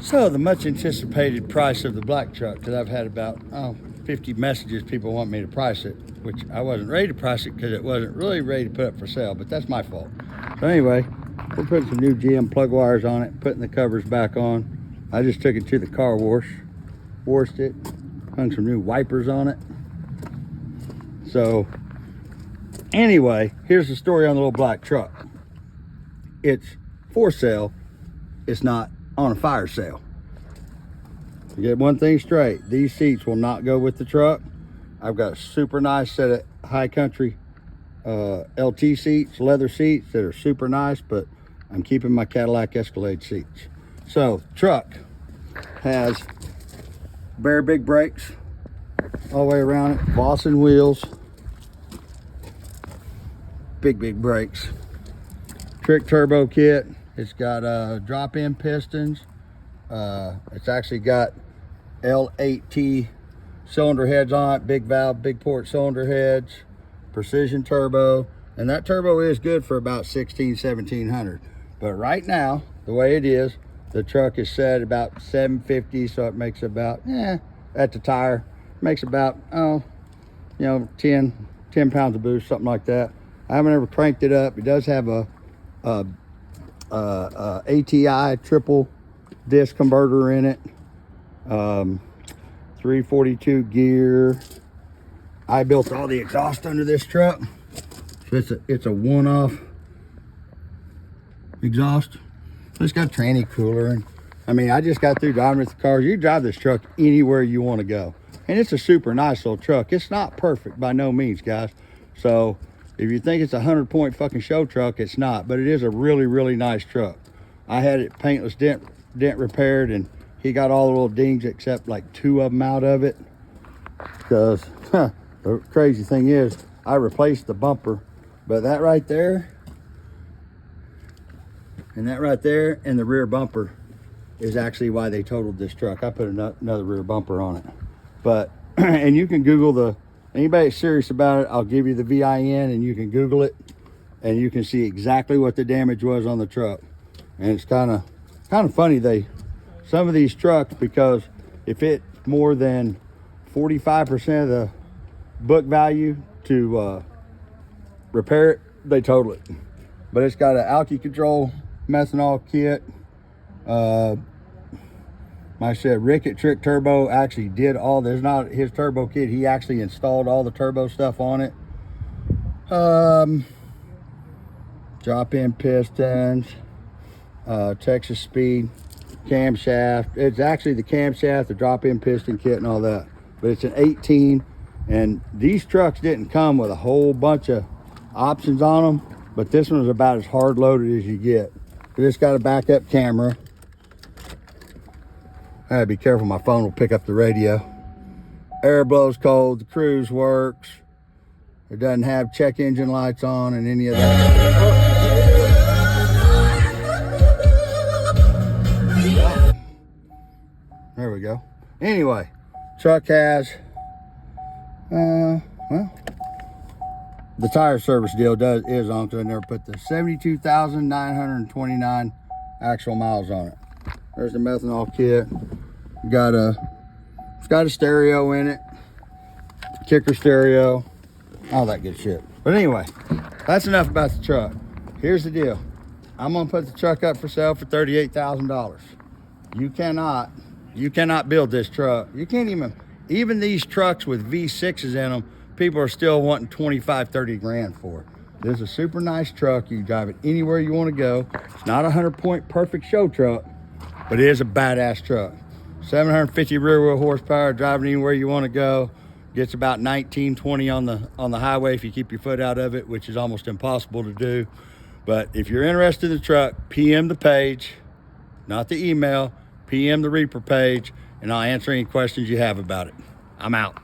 So the much anticipated price of the black truck, because I've had about 50 messages people want me to price it, which I wasn't ready to price it because it wasn't really ready to put up for sale, but that's my fault. So anyway, we're putting some new GM plug wires on it, putting the covers back on. I just took it to the car wash, washed it, hung some new wipers on it. So anyway, here's the story on the little black truck. It's for sale, it's not on a fire sale. To get one thing straight, these seats will not go with the truck. I've got a super nice set of high country LT seats, leather seats that are super nice, but I'm keeping my Cadillac Escalade seats. So truck has bare big brakes all the way around it, Vossen wheels, big brakes, trick turbo kit. It's got drop-in pistons. It's actually got L8T cylinder heads on it, big valve, big port cylinder heads, precision turbo, and that turbo is good for about 1700. But right now, the way it is, the truck is set about 750, so it makes about, at the tire, makes about, 10 pounds of boost, something like that. I haven't ever cranked it up. It does have a ATI triple disc converter in it, 342 gear. I built all the exhaust under this truck, so it's a one-off exhaust. It's got a tranny cooler, and I mean, I just got through driving with the cars. You drive this truck anywhere you want to go, and it's a super nice little truck. It's not perfect by no means, guys. So if you think it's a 100-point fucking show truck, it's not, but it is a really nice truck. I had it paintless, dent repaired, and he got all the little dings except like 2 of them out of it. Because the crazy thing is, I replaced the bumper, but that right there, and that right there, and the rear bumper is actually why they totaled this truck. I put another rear bumper on it. But, and you can Google anybody that's serious about it, I'll give you the VIN and you can Google it and you can see exactly what the damage was on the truck. And it's kind of funny, some of these trucks, because if it's more than 45% of the book value to repair it, they total it. But it's got an alky control methanol kit. Like I said, Rick at Trick Turbo actually did all this. Not his turbo kit, he actually installed all the turbo stuff on it. Drop-in pistons, Texas speed, camshaft. It's actually the camshaft, the drop-in piston kit and all that. But it's an 18, and these trucks didn't come with a whole bunch of options on them, but this one was about as hard loaded as you get. It's got a backup camera. I gotta be careful, my phone will pick up the radio. Air blows cold, the cruise works. It doesn't have check engine lights on and any of that. There we go. Anyway, truck has, well, the tire service deal is on, because I never put the 72,929 actual miles on it. There's the methanol kit. It's got a stereo in it, kicker stereo, all that good shit. But anyway, that's enough about the truck. Here's the deal. I'm gonna put the truck up for sale for $38,000. You cannot build this truck. You can't even these trucks with V6s in them, people are still wanting 25, 30 grand for. This is a super nice truck. You can drive it anywhere you want to go. It's not a 100-point perfect show truck, but it is a badass truck. 750 rear wheel horsepower, driving anywhere you want to go. Gets about 19, 20 on the highway if you keep your foot out of it, which is almost impossible to do. But if you're interested in the truck, PM the page, not the email, PM the Reaper page, and I'll answer any questions you have about it. I'm out.